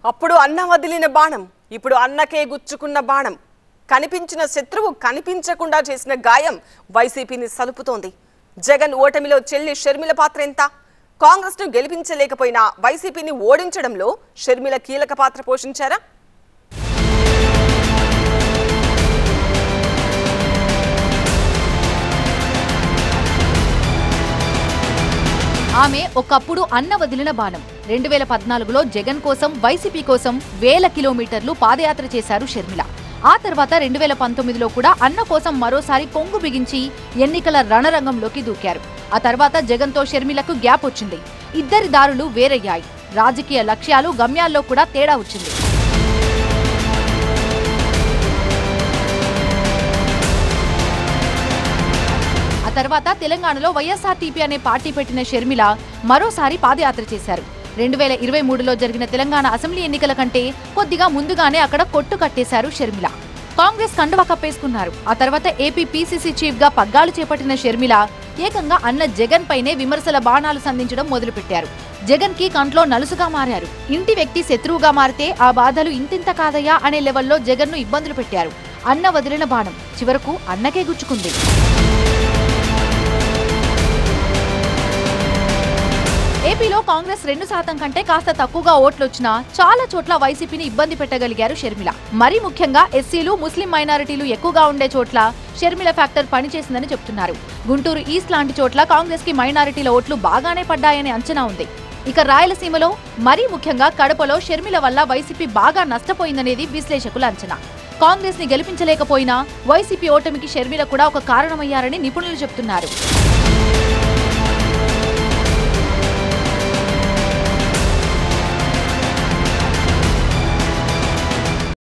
అప్పుడు అన్న వదిలిన బాణం ఇప్పుడు అన్నకే గుచ్చుకున్న బాణం. కనిపించిన శత్రువు కనిపించకుండా చేసిన గాయం వైసీపీని సలుపుతోంది. జగన్ ఓటమిలో చెల్లి షర్మిల పాత్ర ఎంత? కాంగ్రెస్ ను గెలిపించలేకపోయినా వైసీపీని ఓడించడంలో షర్మిల కీలక పాత్ర పోషించారా? ఆమె ఒకప్పుడు అన్న వదిలిన బాణం. 2014లో జగన్ కోసం, వైసీపీ కోసం వేల కిలోమీటర్లు పాదయాత్ర చేశారు షర్మిల. ఆ తర్వాత 2019లో కూడా అన్న కోసం మరోసారి కొంగు బిగించి ఎన్నికల రణరంగంలోకి దూకారు. ఆ తర్వాత జగన్తో షర్మిలకు గ్యాప్ వచ్చింది. ఇద్దరి దారులు వేరయ్యాయి. రాజకీయ లక్ష్యాలు, గమ్యాల్లో కూడా తేడా వచ్చింది. ఆ తర్వాత తెలంగాణలో వైఎస్ఆర్టీపీ అనే పార్టీ పెట్టిన షర్మిల మరోసారి పాదయాత్ర చేశారు. 2023లో జరిగిన తెలంగాణ అసెంబ్లీ ఎన్నికల కంటే కొద్దిగా ముందుగానే అక్కడ కొట్టు కట్టేశారు షర్మిల. కాంగ్రెస్ కండువా కప్పేసుకున్నారు. ఆ తర్వాత ఏపీ పీసీసీ చీఫ్ గా పగ్గాలు చేపట్టిన షర్మిల ఏకంగా అన్న జగన్ పైనే విమర్శల బాణాలు సంధించడం మొదలుపెట్టారు. జగన్ కి కంట్లో నలుసుగా మారారు. ఇంటి వ్యక్తి శత్రువుగా మారితే ఆ బాధలు ఇంతింత కాదయ్యా అనే లెవెల్లో జగన్ ను ఇబ్బందులు పెట్టారు. అన్న వదిలిన బాణం చివరకు అన్నకే గుచ్చుకుంది. ఏపీలో కాంగ్రెస్ 2% కంటే కాస్త తక్కువగా ఓట్లొచ్చినా చాలా చోట్ల వైసీపీని ఇబ్బంది పెట్టగలిగారు షర్మిల. మరీ ముఖ్యంగా ఎస్సీలు, ముస్లిం మైనారిటీలు ఎక్కువగా ఉండే చోట్ల షర్మిల ఫ్యాక్టర్ పనిచేసిందని చెప్తున్నారు. గుంటూరు ఈస్ట్ లాంటి చోట్ల కాంగ్రెస్ కి మైనారిటీల ఓట్లు బాగానే పడ్డాయనే అంచనా ఉంది. ఇక రాయలసీమలో, మరీ ముఖ్యంగా కడపలో షర్మిల వల్ల వైసీపీ బాగా నష్టపోయిందనేది విశ్లేషకుల అంచనా. కాంగ్రెస్ ని గెలిపించలేకపోయినా వైసీపీ ఓటమికి షర్మిల కూడా ఒక కారణమయ్యారని నిపుణులు చెప్తున్నారు.